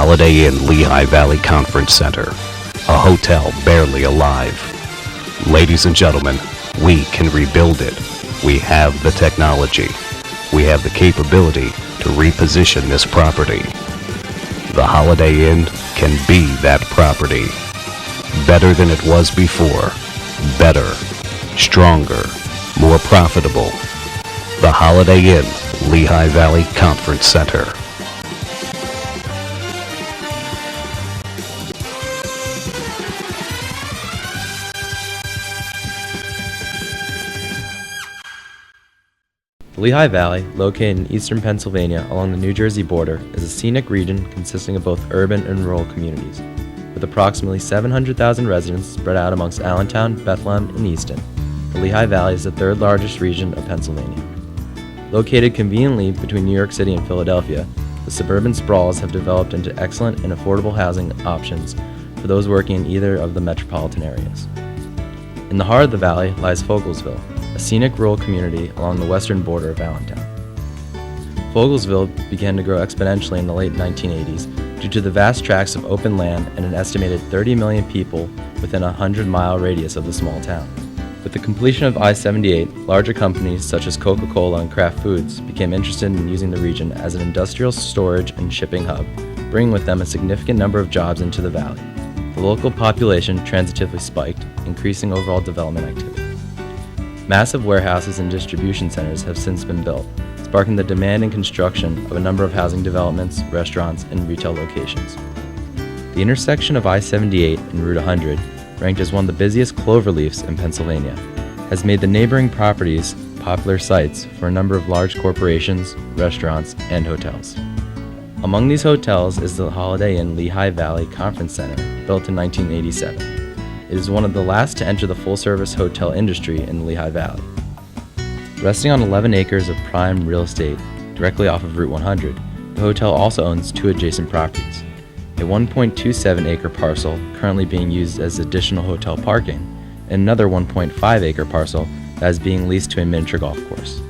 Holiday Inn Lehigh Valley Conference Center, a hotel barely alive. Ladies and gentlemen, we can rebuild it. We have the technology. We have the capability to reposition this property. The Holiday Inn can be that property. Better than it was before. Better, stronger, more profitable. The Holiday Inn Lehigh Valley Conference Center. The Lehigh Valley, located in eastern Pennsylvania along the New Jersey border, is a scenic region consisting of both urban and rural communities. With approximately 700,000 residents spread out amongst Allentown, Bethlehem, and Easton, the Lehigh Valley is the third largest region of Pennsylvania. Located conveniently between New York City and Philadelphia, the suburban sprawls have developed into excellent and affordable housing options for those working in either of the metropolitan areas. In the heart of the valley lies Fogelsville, a scenic rural community along the western border of Allentown. Fogelsville began to grow exponentially in the late 1980s due to the vast tracts of open land and an estimated 30 million people within a 100-mile radius of the small town. With the completion of I-78, larger companies such as Coca-Cola and Kraft Foods became interested in using the region as an industrial storage and shipping hub, bringing with them a significant number of jobs into the valley. The local population transitively spiked, increasing overall development activity. Massive warehouses and distribution centers have since been built, sparking the demand and construction of a number of housing developments, restaurants, and retail locations. The intersection of I-78 and Route 100, ranked as one of the busiest cloverleafs in Pennsylvania, has made the neighboring properties popular sites for a number of large corporations, restaurants, and hotels. Among these hotels is the Holiday Inn Lehigh Valley Conference Center, built in 1987. It is one of the last to enter the full-service hotel industry in the Lehigh Valley. Resting on 11 acres of prime real estate directly off of Route 100, the hotel also owns two adjacent properties: a 1.27-acre parcel currently being used as additional hotel parking, and another 1.5-acre parcel that is being leased to a miniature golf course.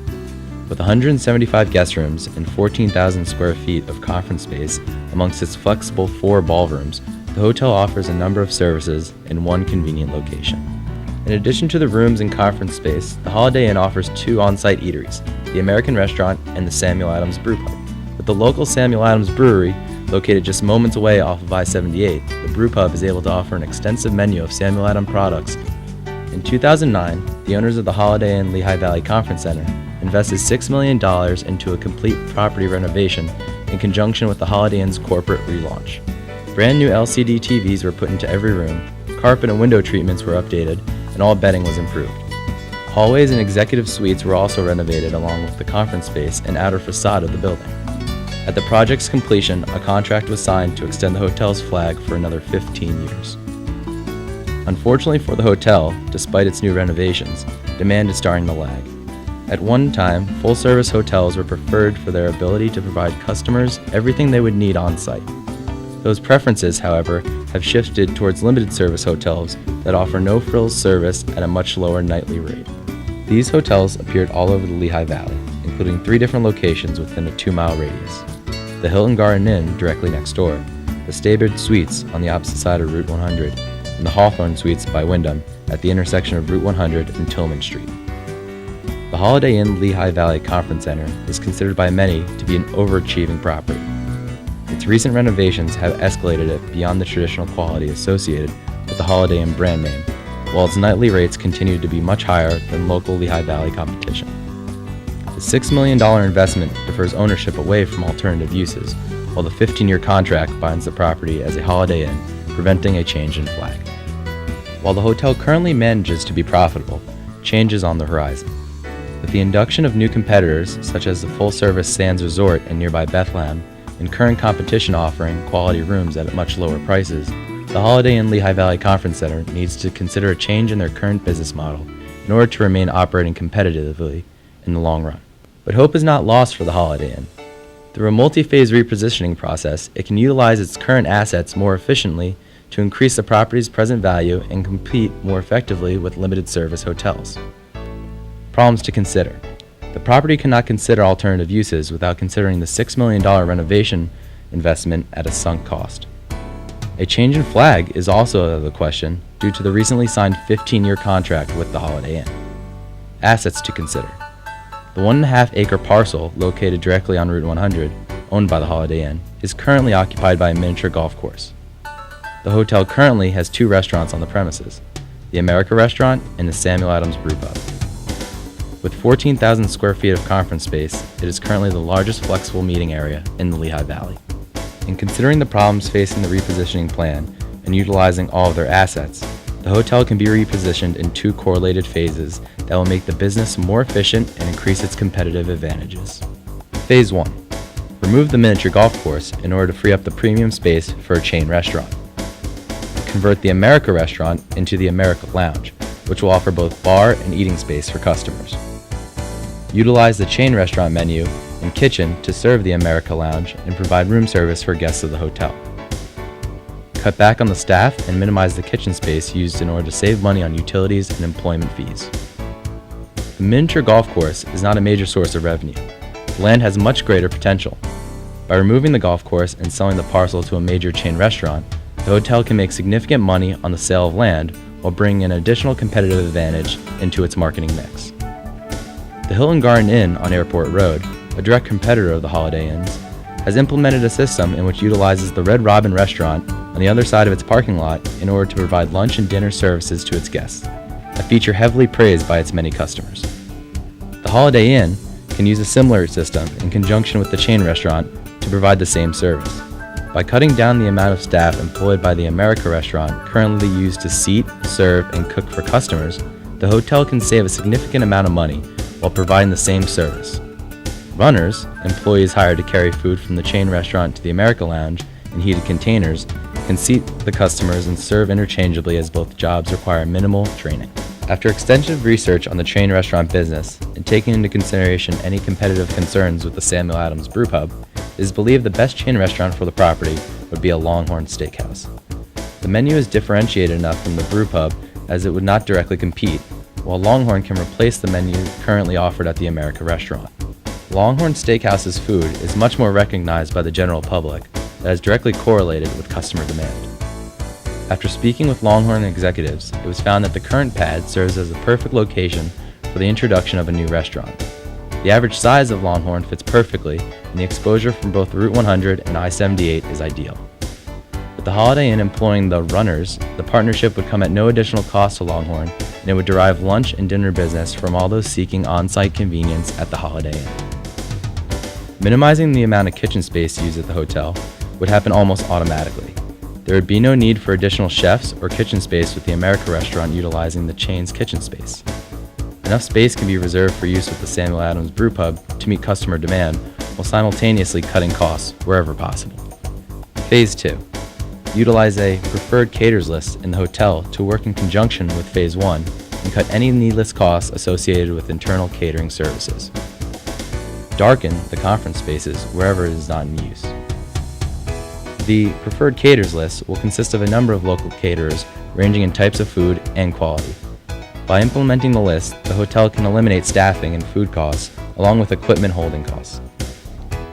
With 175 guest rooms and 14,000 square feet of conference space amongst its flexible 4 ballrooms, the hotel offers a number of services in one convenient location. In addition to the rooms and conference space, the Holiday Inn offers 2 on-site eateries, the American Restaurant and the Samuel Adams Brew Pub. With the local Samuel Adams Brewery located just moments away off of I-78, the Brew Pub is able to offer an extensive menu of Samuel Adams products. In 2009, the owners of the Holiday Inn Lehigh Valley Conference Center invested $6 million into a complete property renovation in conjunction with the Holiday Inn's corporate relaunch. Brand new LCD TVs were put into every room, carpet and window treatments were updated, and all bedding was improved. Hallways and executive suites were also renovated along with the conference space and outer facade of the building. At the project's completion, a contract was signed to extend the hotel's flag for another 15 years. Unfortunately for the hotel, despite its new renovations, demand is starting to lag. At one time, full-service hotels were preferred for their ability to provide customers everything they would need on-site. Those preferences, however, have shifted towards limited-service hotels that offer no-frills service at a much lower nightly rate. These hotels appeared all over the Lehigh Valley, including 3 different locations within a 2-mile radius: the Hilton Garden Inn directly next door, the Staybird Suites on the opposite side of Route 100, and the Hawthorne Suites by Wyndham at the intersection of Route 100 and Tillman Street. The Holiday Inn Lehigh Valley Conference Center is considered by many to be an overachieving property. Its recent renovations have escalated it beyond the traditional quality associated with the Holiday Inn brand name, while its nightly rates continue to be much higher than local Lehigh Valley competition. The $6 million investment defers ownership away from alternative uses, while the 15-year contract binds the property as a Holiday Inn, preventing a change in flag. While the hotel currently manages to be profitable, change is on the horizon. With the induction of new competitors, such as the full-service Sands Resort in nearby Bethlehem, and current competition offering quality rooms at much lower prices, the Holiday Inn Lehigh Valley Conference Center needs to consider a change in their current business model in order to remain operating competitively in the long run. But hope is not lost for the Holiday Inn. Through a multi-phase repositioning process, it can utilize its current assets more efficiently to increase the property's present value and compete more effectively with limited-service hotels. Problems to consider. The property cannot consider alternative uses without considering the $6 million renovation investment at a sunk cost. A change in flag is also out of the question due to the recently signed 15-year contract with the Holiday Inn. Assets to consider. The 1.5-acre parcel located directly on Route 100, owned by the Holiday Inn, is currently occupied by a miniature golf course. The hotel currently has 2 restaurants on the premises, the America Restaurant and the Samuel Adams Brew Pub. With 14,000 square feet of conference space, it is currently the largest flexible meeting area in the Lehigh Valley. In considering the problems facing the repositioning plan and utilizing all of their assets, the hotel can be repositioned in 2 correlated phases that will make the business more efficient and increase its competitive advantages. Phase 1. Remove the miniature golf course in order to free up the premium space for a chain restaurant. Convert the America Restaurant into the America Lounge, which will offer both bar and eating space for customers. Utilize the chain restaurant menu and kitchen to serve the America Lounge and provide room service for guests of the hotel. Cut back on the staff and minimize the kitchen space used in order to save money on utilities and employment fees. The miniature golf course is not a major source of revenue. The land has much greater potential. By removing the golf course and selling the parcel to a major chain restaurant, the hotel can make significant money on the sale of land while bringing an additional competitive advantage into its marketing mix. The Hilton Garden Inn on Airport Road, a direct competitor of the Holiday Inns, has implemented a system in which utilizes the Red Robin restaurant on the other side of its parking lot in order to provide lunch and dinner services to its guests, a feature heavily praised by its many customers. The Holiday Inn can use a similar system in conjunction with the chain restaurant to provide the same service. By cutting down the amount of staff employed by the America Restaurant currently used to seat, serve, and cook for customers, the hotel can save a significant amount of money while providing the same service. Runners, employees hired to carry food from the chain restaurant to the America Lounge in heated containers, can seat the customers and serve interchangeably as both jobs require minimal training. After extensive research on the chain restaurant business and taking into consideration any competitive concerns with the Samuel Adams Brew Pub, it is believed the best chain restaurant for the property would be a Longhorn Steakhouse. The menu is differentiated enough from the brew pub as it would not directly compete, while Longhorn can replace the menu currently offered at the America Restaurant. Longhorn Steakhouse's food is much more recognized by the general public that is directly correlated with customer demand. After speaking with Longhorn executives, it was found that the current pad serves as a perfect location for the introduction of a new restaurant. The average size of Longhorn fits perfectly, and the exposure from both Route 100 and I-78 is ideal. With the Holiday Inn employing the runners, the partnership would come at no additional cost to Longhorn, and it would derive lunch and dinner business from all those seeking on-site convenience at the Holiday Inn. Minimizing the amount of kitchen space used at the hotel would happen almost automatically. There would be no need for additional chefs or kitchen space with the America Restaurant utilizing the chain's kitchen space. Enough space can be reserved for use with the Samuel Adams Brew Pub to meet customer demand while simultaneously cutting costs wherever possible. Phase 2. Utilize a preferred caterers list in the hotel to work in conjunction with Phase 1 and cut any needless costs associated with internal catering services. Darken the conference spaces wherever it is not in use. The preferred caterers list will consist of a number of local caterers ranging in types of food and quality. By implementing the list, the hotel can eliminate staffing and food costs along with equipment holding costs.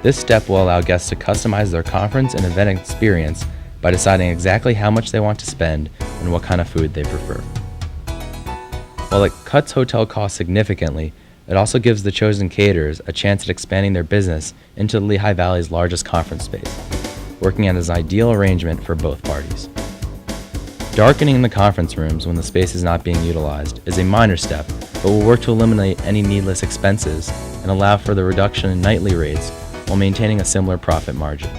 This step will allow guests to customize their conference and event experience by deciding exactly how much they want to spend and what kind of food they prefer. While it cuts hotel costs significantly, it also gives the chosen caterers a chance at expanding their business into the Lehigh Valley's largest conference space, working as an ideal arrangement for both parties. Darkening the conference rooms when the space is not being utilized is a minor step, but will work to eliminate any needless expenses and allow for the reduction in nightly rates while maintaining a similar profit margin.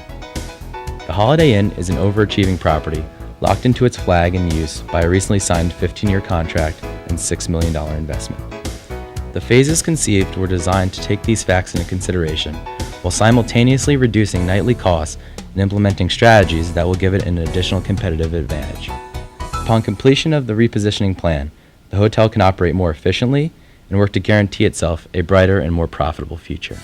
The Holiday Inn is an overachieving property locked into its flag and use by a recently signed 15-year contract and $6 million investment. The phases conceived were designed to take these facts into consideration while simultaneously reducing nightly costs and implementing strategies that will give it an additional competitive advantage. Upon completion of the repositioning plan, the hotel can operate more efficiently and work to guarantee itself a brighter and more profitable future.